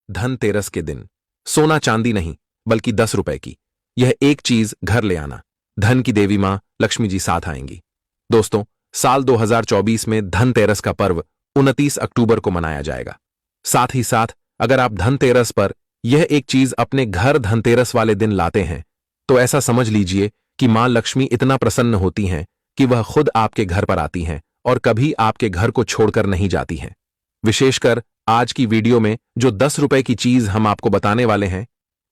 धनतेरस के दिन सोना चांदी नहीं बल्कि 10 रुपए की यह एक चीज घर ले आना। धन की देवी मां लक्ष्मी जी साथ आएंगी। दोस्तों, साल 2024 में धनतेरस का पर्व 29 अक्टूबर को मनाया जाएगा। साथ ही साथ अगर आप धनतेरस पर यह एक चीज अपने घर धनतेरस वाले दिन लाते हैं तो ऐसा समझ लीजिए कि मां लक्ष्मी इतना प्रसन्न होती हैं कि वह खुद आपके घर पर आती हैं और कभी आपके घर को छोड़कर नहीं जाती हैं। विशेषकर आज की वीडियो में जो 10 रुपए की चीज हम आपको बताने वाले हैं,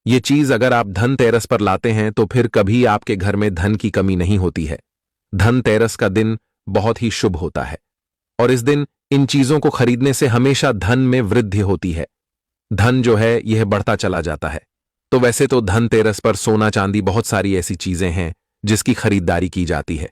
ये चीज अगर आप धनतेरस पर लाते हैं तो फिर कभी आपके घर में धन की कमी नहीं होती है। धनतेरस का दिन बहुत ही शुभ होता है और इस दिन इन चीजों को खरीदने से हमेशा धन में वृद्धि होती है। धन जो है यह बढ़ता चला जाता है। तो वैसे तो धनतेरस पर सोना चांदी बहुत सारी ऐसी चीजें हैं जिसकी खरीदारी की जाती है,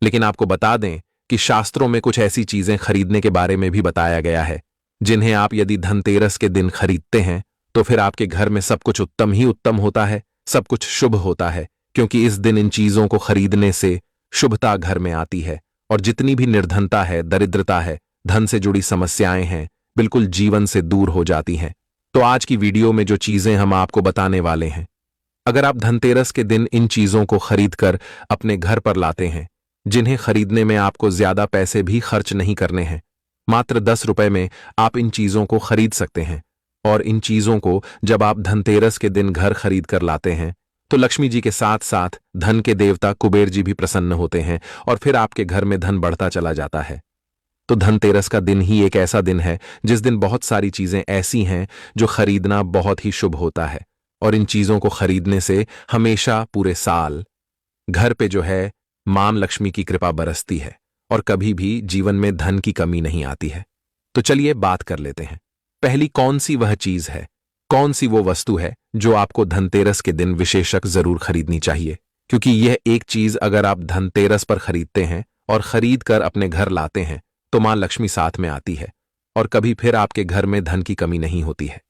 लेकिन आपको बता दें कि शास्त्रों में कुछ ऐसी चीजें खरीदने के बारे में भी बताया गया है जिन्हें आप यदि धनतेरस के दिन खरीदते हैं तो फिर आपके घर में सब कुछ उत्तम ही उत्तम होता है, सब कुछ शुभ होता है, क्योंकि इस दिन इन चीजों को खरीदने से शुभता घर में आती है और जितनी भी निर्धनता है, दरिद्रता है, धन से जुड़ी समस्याएं हैं, बिल्कुल जीवन से दूर हो जाती हैं। तो आज की वीडियो में जो चीजें हम आपको बताने वाले हैं, अगर आप धनतेरस के दिन इन चीजों को खरीदकर अपने घर पर लाते हैं, जिन्हें खरीदने में आपको ज्यादा पैसे भी खर्च नहीं करने हैं, मात्र 10 रुपए में आप इन चीजों को खरीद सकते हैं। और इन चीजों को जब आप धनतेरस के दिन घर खरीद कर लाते हैं तो लक्ष्मी जी के साथ साथ धन के देवता कुबेर जी भी प्रसन्न होते हैं और फिर आपके घर में धन बढ़ता चला जाता है। तो धनतेरस का दिन ही एक ऐसा दिन है जिस दिन बहुत सारी चीजें ऐसी हैं जो खरीदना बहुत ही शुभ होता है और इन चीजों को खरीदने से हमेशा पूरे साल घर पे जो है मां लक्ष्मी की कृपा बरसती है और कभी भी जीवन में धन की कमी नहीं आती है। तो चलिए बात कर लेते हैं। पहली कौन सी वह चीज है, कौन सी वो वस्तु है जो आपको धनतेरस के दिन विशेषक जरूर खरीदनी चाहिए, क्योंकि यह एक चीज अगर आप धनतेरस पर खरीदते हैं और खरीद कर अपने घर लाते हैं तो मां लक्ष्मी साथ में आती है और कभी फिर आपके घर में धन की कमी नहीं होती है।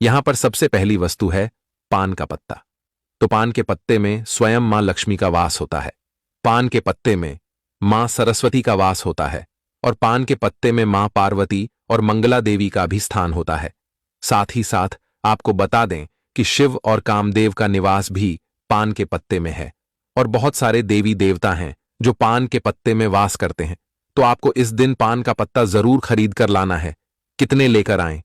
यहां पर सबसे पहली वस्तु है पान का पत्ता। तो पान के पत्ते में स्वयं मां लक्ष्मी का वास होता है, पान के पत्ते में मां सरस्वती का वास होता है और पान के पत्ते में मां पार्वती और मंगला देवी का भी स्थान होता है। साथ ही साथ आपको बता दें कि शिव और कामदेव का निवास भी पान के पत्ते में है और बहुत सारे देवी देवता हैं जो पान के पत्ते में वास करते हैं। तो आपको इस दिन पान का पत्ता जरूर खरीद कर लाना है। कितने लेकर आएं?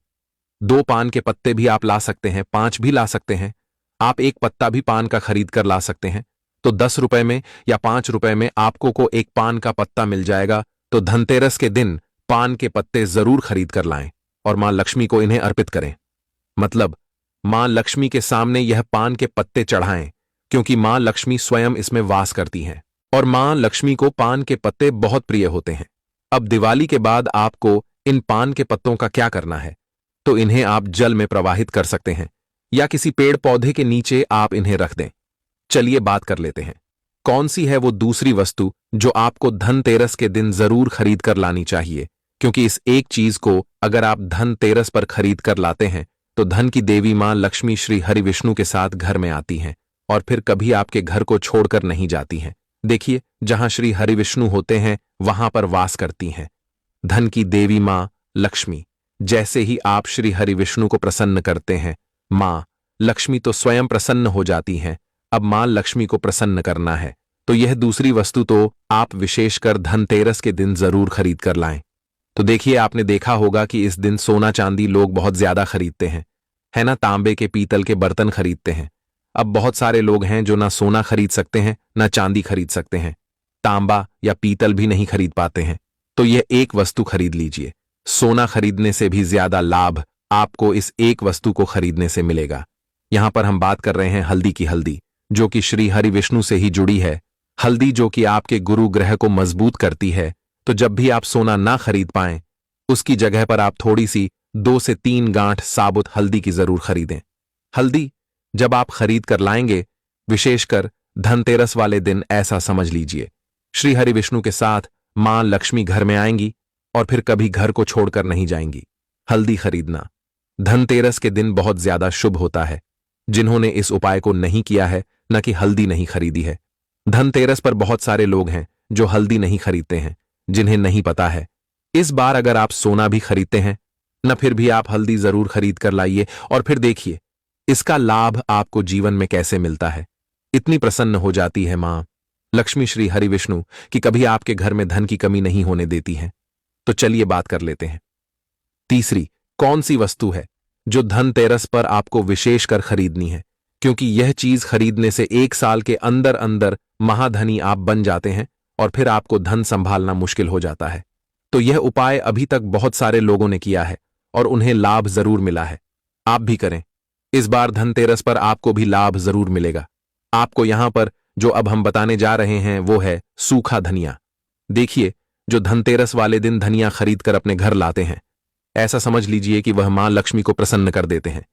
2 पान के पत्ते भी आप ला सकते हैं, 5 भी ला सकते हैं। आप एक पत्ता भी पान का खरीद कर ला सकते हैं। तो 10 रुपए में या 5 रुपए में आपको को एक पान का पत्ता मिल जाएगा। तो धनतेरस के दिन पान के पत्ते जरूर खरीद कर लाएं और मां लक्ष्मी को इन्हें अर्पित करें। मतलब मां लक्ष्मी के सामने यह पान के पत्ते चढ़ाएं, क्योंकि मां लक्ष्मी स्वयं इसमें वास करती हैं और मां लक्ष्मी को पान के पत्ते बहुत प्रिय होते हैं। अब दिवाली के बाद आपको इन पान के पत्तों का क्या करना है? तो इन्हें आप जल में प्रवाहित कर सकते हैं या किसी पेड़ पौधे के नीचे आप इन्हें रख दें। चलिए बात कर लेते हैं, कौन सी है वो दूसरी वस्तु जो आपको धनतेरस के दिन जरूर खरीद कर लानी चाहिए, क्योंकि इस एक चीज को अगर आप धनतेरस पर खरीद कर लाते हैं तो धन की देवी मां लक्ष्मी श्री हरि विष्णु के साथ घर में आती हैं और फिर कभी आपके घर को छोड़कर नहीं जाती हैं। देखिए, जहां श्री हरि विष्णु होते हैं वहां पर वास करती हैं धन की देवी मां लक्ष्मी। जैसे ही आप श्री हरि विष्णु को प्रसन्न करते हैं, मां लक्ष्मी तो स्वयं प्रसन्न हो जाती हैं। अब मां लक्ष्मी को प्रसन्न करना है तो यह दूसरी वस्तु तो आप विशेषकर धनतेरस के दिन जरूर खरीद कर लाएं। तो देखिए, आपने देखा होगा कि इस दिन सोना चांदी लोग बहुत ज्यादा खरीदते हैं, है ना। तांबे के पीतल के बर्तन खरीदते हैं। अब बहुत सारे लोग हैं जो ना सोना खरीद सकते हैं ना चांदी खरीद सकते हैं, तांबा या पीतल भी नहीं खरीद पाते हैं। तो यह एक वस्तु खरीद लीजिए। सोना खरीदने से भी ज्यादा लाभ आपको इस एक वस्तु को खरीदने से मिलेगा। यहां पर हम बात कर रहे हैं हल्दी की, हल्दी जो कि श्री हरि विष्णु से ही जुड़ी है। हल्दी जो कि आपके गुरु ग्रह को मजबूत करती है। तो जब भी आप सोना ना खरीद पाएं, उसकी जगह पर आप थोड़ी सी 2 से 3 गांठ साबुत हल्दी की जरूर खरीदें। हल्दी जब आप खरीद कर लाएंगे, विशेषकर धनतेरस वाले दिन, ऐसा समझ लीजिए श्री हरि विष्णु के साथ मां लक्ष्मी घर में आएंगी और फिर कभी घर को छोड़कर नहीं जाएंगी। हल्दी खरीदना धनतेरस के दिन बहुत ज्यादा शुभ होता है। जिन्होंने इस उपाय को नहीं किया है, न कि हल्दी नहीं खरीदी है, धनतेरस पर बहुत सारे लोग हैं जो हल्दी नहीं खरीदते हैं, जिन्हें नहीं पता है। इस बार अगर आप सोना भी खरीदते हैं न फिर भी आप हल्दी जरूर खरीद कर लाइए और फिर देखिए इसका लाभ आपको जीवन में कैसे मिलता है। इतनी प्रसन्न हो जाती है मां लक्ष्मी श्री हरि विष्णु कि कभी आपके घर में धन की कमी नहीं होने देती है। तो चलिए बात कर लेते हैं। तीसरी, कौन सी वस्तु है जो धनतेरस पर आपको विशेष कर खरीदनी है, क्योंकि यह चीज खरीदने से 1 साल के अंदर अंदर महाधनी आप बन जाते हैं और फिर आपको धन संभालना मुश्किल हो जाता है। तो यह उपाय अभी तक बहुत सारे लोगों ने किया है और उन्हें लाभ जरूर मिला है। आप भी करें। इस बार धनतेरस पर आपको भी लाभ जरूर मिलेगा। आपको यहां पर जो अब हम बताने जा रहे हैं वो है सूखा धनिया। देखिए, जो धनतेरस वाले दिन धनिया खरीद कर अपने घर लाते हैं, ऐसा समझ लीजिए कि वह मां लक्ष्मी को प्रसन्न कर देते हैं।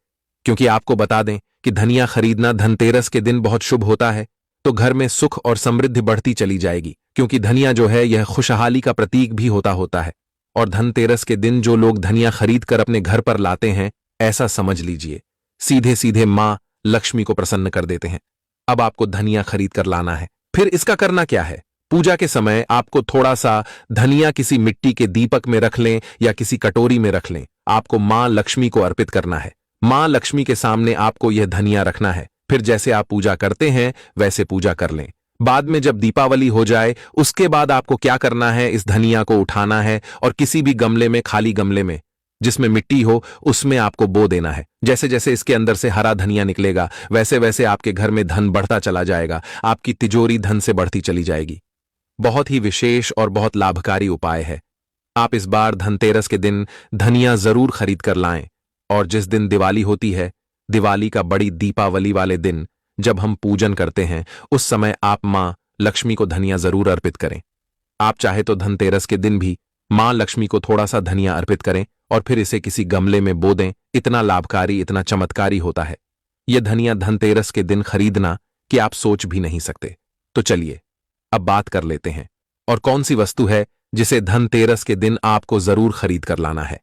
क्योंकि आपको बता दें कि धनिया खरीदना धनतेरस के दिन बहुत शुभ होता है, तो घर में सुख और समृद्धि बढ़ती चली जाएगी। क्योंकि धनिया जो है यह खुशहाली का प्रतीक भी होता है। और धनतेरस के दिन जो लोग धनिया खरीद कर अपने घर पर लाते हैं, ऐसा समझ लीजिए सीधे सीधे मां लक्ष्मी को प्रसन्न कर देते हैं। अब आपको धनिया खरीद कर लाना है। फिर इसका करना क्या है? पूजा के समय आपको थोड़ा सा धनिया किसी मिट्टी के दीपक में रख लें या किसी कटोरी में रख लें। आपको मां लक्ष्मी को अर्पित करना है। मां लक्ष्मी के सामने आपको यह धनिया रखना है। फिर जैसे आप पूजा करते हैं वैसे पूजा कर लें। बाद में जब दीपावली हो जाए उसके बाद आपको क्या करना है, इस धनिया को उठाना है और किसी भी गमले में, खाली गमले में जिसमें मिट्टी हो, उसमें आपको बो देना है। जैसे जैसे इसके अंदर से हरा धनिया निकलेगा वैसे वैसे आपके घर में धन बढ़ता चला जाएगा। आपकी तिजोरी धन से बढ़ती चली जाएगी। बहुत ही विशेष और बहुत लाभकारी उपाय है। आप इस बार धनतेरस के दिन धनिया जरूर खरीद कर लाएं। और जिस दिन दिवाली होती है, दिवाली का बड़ी दीपावली वाले दिन जब हम पूजन करते हैं, उस समय आप मां लक्ष्मी को धनिया जरूर अर्पित करें। आप चाहे तो धनतेरस के दिन भी मां लक्ष्मी को थोड़ा सा धनिया अर्पित करें और फिर इसे किसी गमले में बो दें। इतना लाभकारी, इतना चमत्कारी होता है यह धनिया धनतेरस के दिन खरीदना कि आप सोच भी नहीं सकते। तो चलिए अब बात कर लेते हैं और कौन सी वस्तु है जिसे धनतेरस के दिन आपको जरूर खरीद कर लाना है।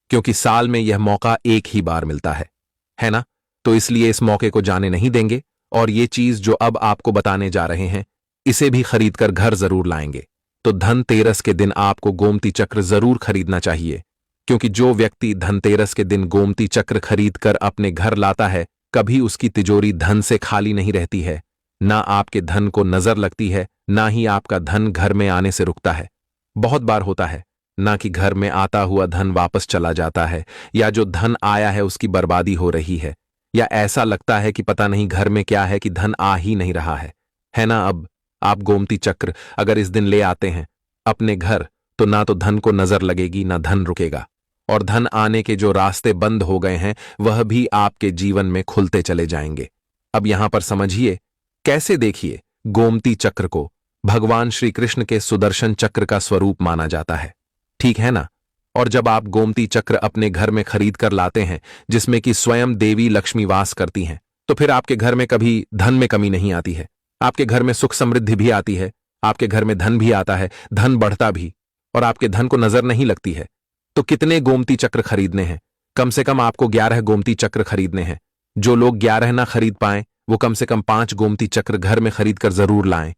क्योंकि साल में यह मौका एक ही बार मिलता है ना? तो इसलिए इस मौके को जाने नहीं देंगे और ये चीज जो अब आपको बताने जा रहे हैं, इसे भी खरीद कर घर जरूर लाएंगे। तो धनतेरस के दिन आपको गोमती चक्र जरूर खरीदना चाहिए। क्योंकि जो व्यक्ति धनतेरस के दिन गोमती चक्र खरीद कर अपने घर लाता है, कभी उसकी तिजोरी धन से खाली नहीं रहती है। ना आपके धन को नजर लगती है, ना ही आपका धन घर में आने से रुकता है। बहुत बार होता है ना कि घर में आता हुआ धन वापस चला जाता है, या जो धन आया है उसकी बर्बादी हो रही है, या ऐसा लगता है कि पता नहीं घर में क्या है कि धन आ ही नहीं रहा है ना? अब आप गोमती चक्र अगर इस दिन ले आते हैं अपने घर, तो ना तो धन को नजर लगेगी, ना धन रुकेगा। और धन आने के जो रास्ते बंद हो गए हैं वह भी आपके जीवन में खुलते चले जाएंगे। अब यहां पर समझिए कैसे। देखिए, गोमती चक्र को भगवान श्री कृष्ण के सुदर्शन चक्र का स्वरूप माना जाता है, ठीक है ना? और जब आप गोमती चक्र अपने घर में खरीद कर लाते हैं, जिसमें कि स्वयं देवी लक्ष्मी वास करती हैं, तो फिर आपके घर में कभी धन में कमी नहीं आती है। आपके घर में सुख समृद्धि भी आती है, आपके घर में धन भी आता है, धन बढ़ता भी, और आपके धन को नजर नहीं लगती है। तो कितने गोमती चक्र खरीदने हैं? कम से कम आपको 11 गोमती चक्र खरीदने हैं। जो लोग 11 ना खरीद पाएं, वो कम से कम 5 गोमती चक्र घर में खरीद कर जरूर लाएं।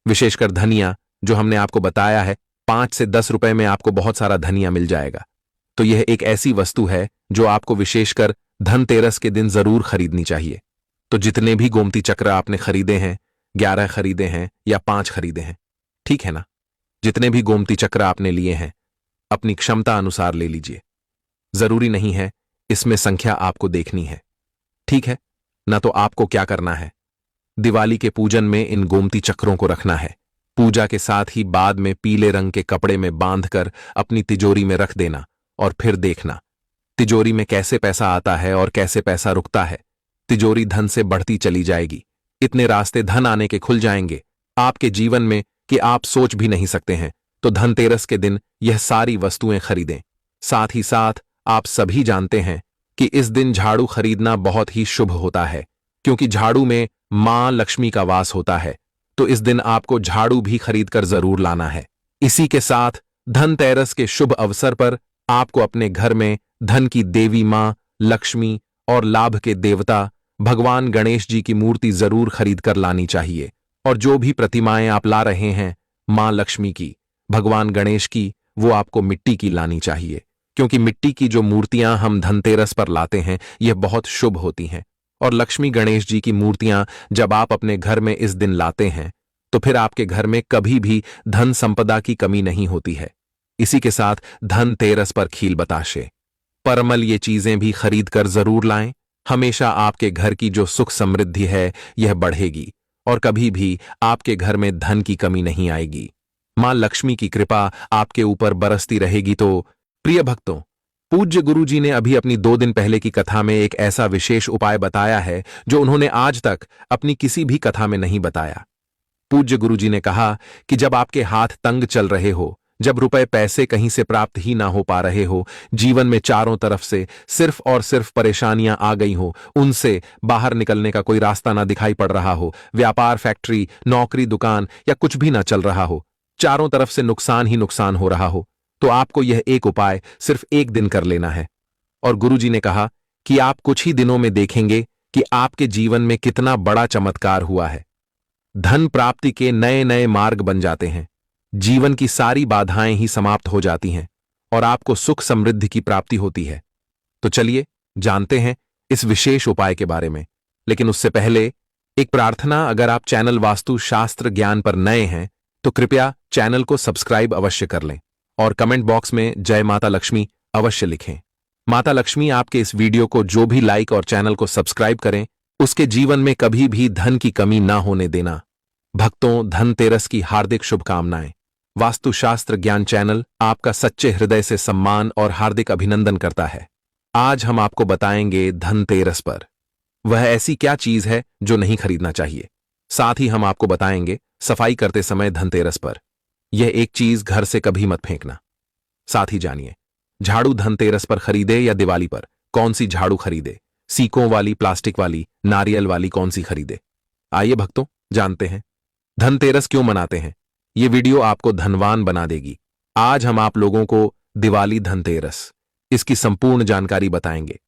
विशेषकर धनिया, जो हमने आपको बताया है, 5 से 10 रुपए में आपको बहुत सारा धनिया मिल जाएगा। तो यह एक ऐसी वस्तु है जो आपको विशेषकर धनतेरस के दिन जरूर खरीदनी चाहिए। तो जितने भी गोमती चक्र आपने खरीदे हैं, 11 खरीदे हैं या 5 खरीदे हैं, ठीक है ना? जितने भी गोमती चक्र आपने लिए हैं, अपनी क्षमता अनुसार ले लीजिए। जरूरी नहीं है इसमें संख्या आपको देखनी है, ठीक है ना? तो आपको क्या करना है, दिवाली के पूजन में इन गोमती चक्रों को रखना है। पूजा के साथ ही बाद में पीले रंग के कपड़े में बांधकर अपनी तिजोरी में रख देना और फिर देखना तिजोरी में कैसे पैसा आता है और कैसे पैसा रुकता है। तिजोरी धन से बढ़ती चली जाएगी। इतने रास्ते धन आने के खुल जाएंगे आपके जीवन में कि आप सोच भी नहीं सकते हैं। तो धनतेरस के दिन यह सारी वस्तुएं खरीदें। साथ ही साथ आप सभी जानते हैं कि इस दिन झाड़ू खरीदना बहुत ही शुभ होता है, क्योंकि झाड़ू में मां लक्ष्मी का वास होता है। तो इस दिन आपको झाड़ू भी खरीद कर जरूर लाना है। इसी के साथ धनतेरस के शुभ अवसर पर आपको अपने घर में धन की देवी मां लक्ष्मी और लाभ के देवता भगवान गणेश जी की मूर्ति जरूर खरीद कर लानी चाहिए। और जो भी प्रतिमाएं आप ला रहे हैं मां लक्ष्मी की, भगवान गणेश की, वो आपको मिट्टी की लानी चाहिए, क्योंकि मिट्टी की जो मूर्तियां हम धनतेरस पर लाते हैं यह बहुत शुभ होती हैं। और लक्ष्मी गणेश जी की मूर्तियां जब आप अपने घर में इस दिन लाते हैं तो फिर आपके घर में कभी भी धन संपदा की कमी नहीं होती है। इसी के साथ धनतेरस पर खील बताशे, परमल ये चीजें भी खरीद कर जरूर लाएं। हमेशा आपके घर की जो सुख समृद्धि है यह बढ़ेगी और कभी भी आपके घर में धन की कमी नहीं आएगी। मां लक्ष्मी की कृपा आपके ऊपर बरसती रहेगी। तो प्रिय भक्तों, पूज्य गुरु जी ने अभी अपनी 2 दिन पहले की कथा में एक ऐसा विशेष उपाय बताया है जो उन्होंने आज तक अपनी किसी भी कथा में नहीं बताया। पूज्य गुरु जी ने कहा कि जब आपके हाथ तंग चल रहे हो, जब रुपए पैसे कहीं से प्राप्त ही ना हो पा रहे हो, जीवन में चारों तरफ से सिर्फ और सिर्फ परेशानियां आ गई हो, उनसे बाहर निकलने का कोई रास्ता ना दिखाई पड़ रहा हो, व्यापार, फैक्ट्री, नौकरी, दुकान या कुछ भी ना चल रहा हो, चारों तरफ से नुकसान ही नुकसान हो रहा हो, तो आपको यह एक उपाय सिर्फ 1 दिन कर लेना है। और गुरुजी ने कहा कि आप कुछ ही दिनों में देखेंगे कि आपके जीवन में कितना बड़ा चमत्कार हुआ है। धन प्राप्ति के नए नए मार्ग बन जाते हैं, जीवन की सारी बाधाएं ही समाप्त हो जाती हैं और आपको सुख समृद्धि की प्राप्ति होती है। तो चलिए जानते हैं इस विशेष उपाय के बारे में। लेकिन उससे पहले एक प्रार्थना, अगर आप चैनल वास्तु शास्त्र ज्ञान पर नए हैं तो कृपया चैनल को सब्सक्राइब अवश्य कर लें और कमेंट बॉक्स में जय माता लक्ष्मी अवश्य लिखें। माता लक्ष्मी आपके इस वीडियो को जो भी लाइक और चैनल को सब्सक्राइब करें उसके जीवन में कभी भी धन की कमी ना होने देना। भक्तों, धनतेरस की हार्दिक शुभकामनाएं। वास्तुशास्त्र ज्ञान चैनल आपका सच्चे हृदय से सम्मान और हार्दिक अभिनंदन करता है। आज हम आपको बताएंगे धनतेरस पर वह ऐसी क्या चीज है जो नहीं खरीदना चाहिए। साथ ही हम आपको बताएंगे सफाई करते समय धनतेरस पर यह एक चीज घर से कभी मत फेंकना। साथ ही जानिए झाड़ू धनतेरस पर खरीदे या दिवाली पर, कौन सी झाड़ू खरीदे, सीकों वाली, प्लास्टिक वाली, नारियल वाली, कौन सी खरीदे। आइए भक्तों जानते हैं धनतेरस क्यों मनाते हैं। ये वीडियो आपको धनवान बना देगी। आज हम आप लोगों को दिवाली, धनतेरस, इसकी संपूर्ण जानकारी बताएंगे।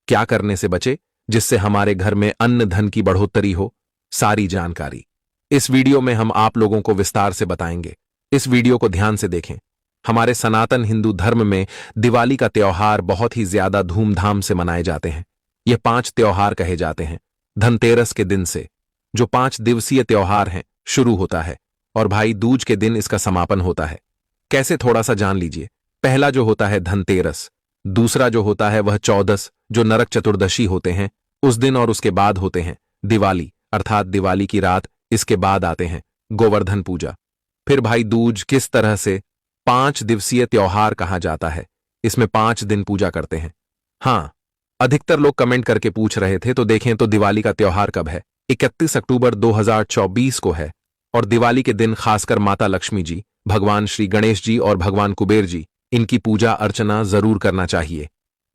क्या करने से बचे जिससे हमारे घर में अन्न धन की बढ़ोतरी हो, सारी जानकारी इस वीडियो में हम आप लोगों को विस्तार से बताएंगे। इस वीडियो को ध्यान से देखें। हमारे सनातन हिंदू धर्म में दिवाली का त्योहार बहुत ही ज्यादा धूमधाम से मनाए जाते हैं। यह 5 त्योहार कहे जाते हैं। धनतेरस के दिन से जो 5 दिवसीय त्योहार हैं शुरू होता है और भाई दूज के दिन इसका समापन होता है। कैसे, थोड़ा सा जान लीजिए। पहला जो होता है धनतेरस, दूसरा जो होता है वह चौदस जो नरक चतुर्दशी होते हैं उस दिन, और उसके बाद होते हैं दिवाली अर्थात दिवाली की रात। इसके बाद आते हैं गोवर्धन पूजा। फिर भाई दूज। किस तरह से 5 दिवसीय त्योहार कहा जाता है, इसमें 5 दिन पूजा करते हैं। हां, अधिकतर लोग कमेंट करके पूछ रहे थे, तो देखें तो दिवाली का त्योहार कब है। 31 अक्टूबर 2024 को है और दिवाली के दिन खासकर माता लक्ष्मी जी, भगवान श्री गणेश जी और भगवान कुबेर जी, इनकी पूजा अर्चना जरूर करना चाहिए।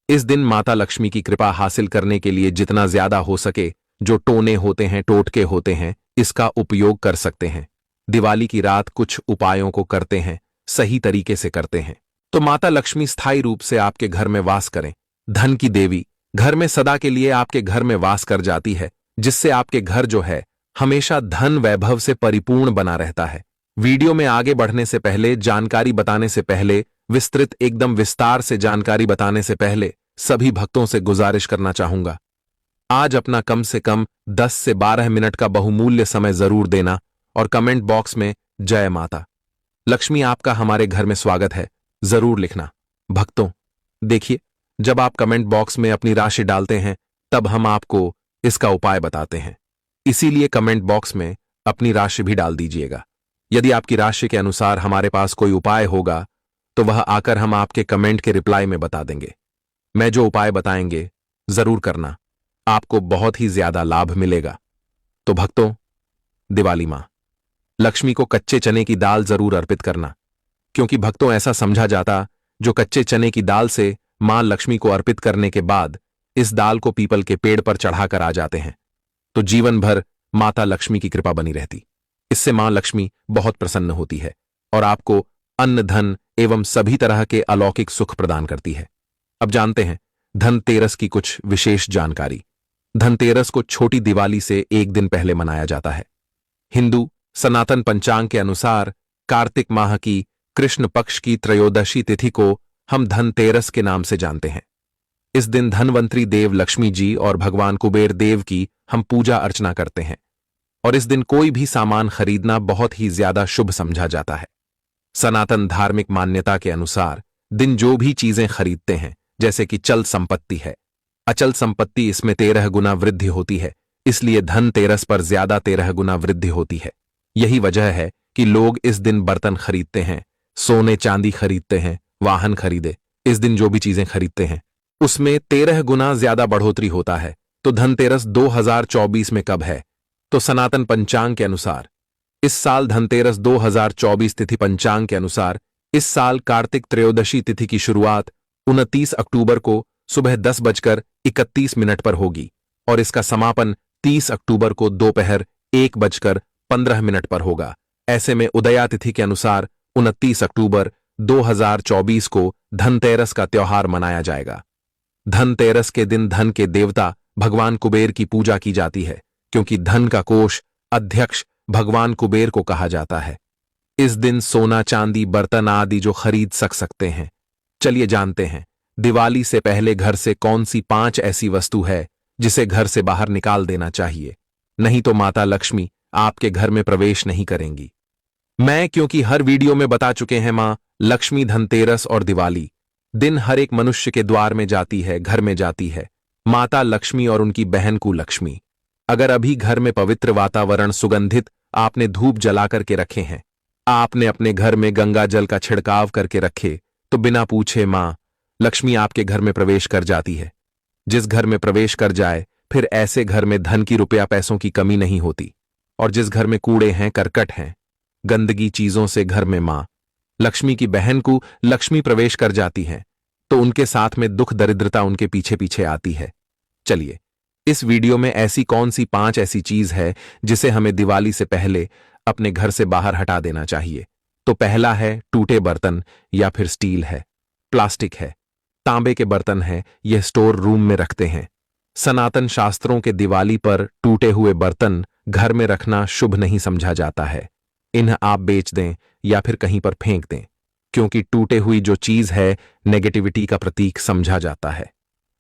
इस दिन माता लक्ष्मी की कृपा हासिल करने के लिए जितना ज्यादा हो सके जो टोने होते हैं, टोटके होते हैं, इसका उपयोग कर सकते हैं। दिवाली की रात कुछ उपायों को करते हैं, सही तरीके से करते हैं तो माता लक्ष्मी स्थायी रूप से आपके घर में वास करें। धन की देवी घर में सदा के लिए आपके घर में वास कर जाती है, जिससे आपके घर जो है हमेशा धन वैभव से परिपूर्ण बना रहता है। वीडियो में आगे बढ़ने से पहले, जानकारी बताने से पहले, विस्तृत एकदम विस्तार से जानकारी बताने से पहले सभी भक्तों से गुजारिश करना चाहूंगा, आज अपना कम से कम 10 से 12 मिनट का बहुमूल्य समय जरूर देना और कमेंट बॉक्स में जय माता लक्ष्मी आपका हमारे घर में स्वागत है जरूर लिखना। भक्तों देखिए, जब आप कमेंट बॉक्स में अपनी राशि डालते हैं तब हम आपको इसका उपाय बताते हैं, इसीलिए कमेंट बॉक्स में अपनी राशि भी डाल दीजिएगा। यदि आपकी राशि के अनुसार हमारे पास कोई उपाय होगा तो वह आकर हम आपके कमेंट के रिप्लाई में बता देंगे। मैं जो उपाय बताएंगे जरूर करना, आपको बहुत ही ज्यादा लाभ मिलेगा। तो भक्तों, दिवाली मां लक्ष्मी को कच्चे चने की दाल जरूर अर्पित करना, क्योंकि भक्तों ऐसा समझा जाता जो कच्चे चने की दाल से मां लक्ष्मी को अर्पित करने के बाद इस दाल को पीपल के पेड़ पर चढ़ाकर आ जाते हैं तो जीवन भर माता लक्ष्मी की कृपा बनी रहती। इससे मां लक्ष्मी बहुत प्रसन्न होती है और आपको अन्न, धन एवं सभी तरह के अलौकिक सुख प्रदान करती है। अब जानते हैं धनतेरस की कुछ विशेष जानकारी। धनतेरस को छोटी दिवाली से 1 दिन पहले मनाया जाता है। हिंदू सनातन पंचांग के अनुसार कार्तिक माह की कृष्ण पक्ष की त्रयोदशी तिथि को हम धनतेरस के नाम से जानते हैं। इस दिन धनवंतरी देव लक्ष्मी जी और भगवान कुबेर देव की हम पूजा अर्चना करते हैं और इस दिन कोई भी सामान खरीदना बहुत ही ज्यादा शुभ समझा जाता है। सनातन धार्मिक मान्यता के अनुसार दिन जो भी चीजें खरीदते हैं, जैसे कि चल संपत्ति है, अचल संपत्ति, इसमें 13 गुना वृद्धि होती है, इसलिए धनतेरस पर ज्यादा 13 गुना वृद्धि होती है। यही वजह है कि लोग इस दिन बर्तन खरीदते हैं, सोने चांदी खरीदते हैं, वाहन खरीदे, इस दिन जो भी चीजें खरीदते हैं उसमें 13 गुना ज्यादा बढ़ोतरी होता है। तो धनतेरस 2024 में कब है? तो सनातन पंचांग के अनुसार इस साल धनतेरस 2024 तिथि पंचांग के अनुसार इस साल कार्तिक त्रयोदशी तिथि की शुरुआत 29 अक्टूबर को सुबह 10:31 पर होगी और इसका समापन 30 अक्टूबर को दोपहर 1:15 पर होगा। ऐसे में उदया तिथि के अनुसार 29 अक्टूबर 2024 को धनतेरस का त्योहार मनाया जाएगा। धनतेरस के दिन धन के देवता भगवान कुबेर की पूजा की जाती है, क्योंकि धन का कोष अध्यक्ष भगवान कुबेर को कहा जाता है। इस दिन सोना चांदी बर्तन आदि जो खरीद सकते हैं। चलिए जानते हैं दिवाली से पहले घर से कौन सी 5 ऐसी वस्तु है जिसे घर से बाहर निकाल देना चाहिए, नहीं तो माता लक्ष्मी आपके घर में प्रवेश नहीं करेंगी। क्योंकि हर वीडियो में बता चुके हैं, मां लक्ष्मी धनतेरस और दिवाली दिन हर एक मनुष्य के द्वार में जाती है, घर में जाती है माता लक्ष्मी और उनकी बहन को लक्ष्मी। अगर अभी घर में पवित्र वातावरण सुगंधित आपने धूप जला करके रखे हैं, आपने अपने घर में गंगा जल का छिड़काव करके रखे, तो बिना पूछे मां लक्ष्मी आपके घर में प्रवेश कर जाती है। जिस घर में प्रवेश कर जाए फिर ऐसे घर में धन की रुपया पैसों की कमी नहीं होती। और जिस घर में कूड़े हैं, करकट हैं, गंदगी चीजों से घर में मां लक्ष्मी की बहन को लक्ष्मी प्रवेश कर जाती हैं, तो उनके साथ में दुख दरिद्रता उनके पीछे पीछे आती है। चलिए इस वीडियो में ऐसी कौन सी 5 ऐसी चीज है जिसे हमें दिवाली से पहले अपने घर से बाहर हटा देना चाहिए। तो पहला है टूटे बर्तन या फिर स्टील है, प्लास्टिक है, तांबे के बर्तन है, यह स्टोर रूम में रखते हैं। सनातन शास्त्रों के दिवाली पर टूटे हुए बर्तन घर में रखना शुभ नहीं समझा जाता है। इन्हें आप बेच दें या फिर कहीं पर फेंक दें, क्योंकि टूटे हुई जो चीज है नेगेटिविटी का प्रतीक समझा जाता है।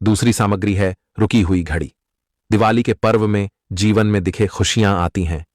दूसरी सामग्री है रुकी हुई घड़ी। दिवाली के पर्व में जीवन में दिखे खुशियां आती हैं,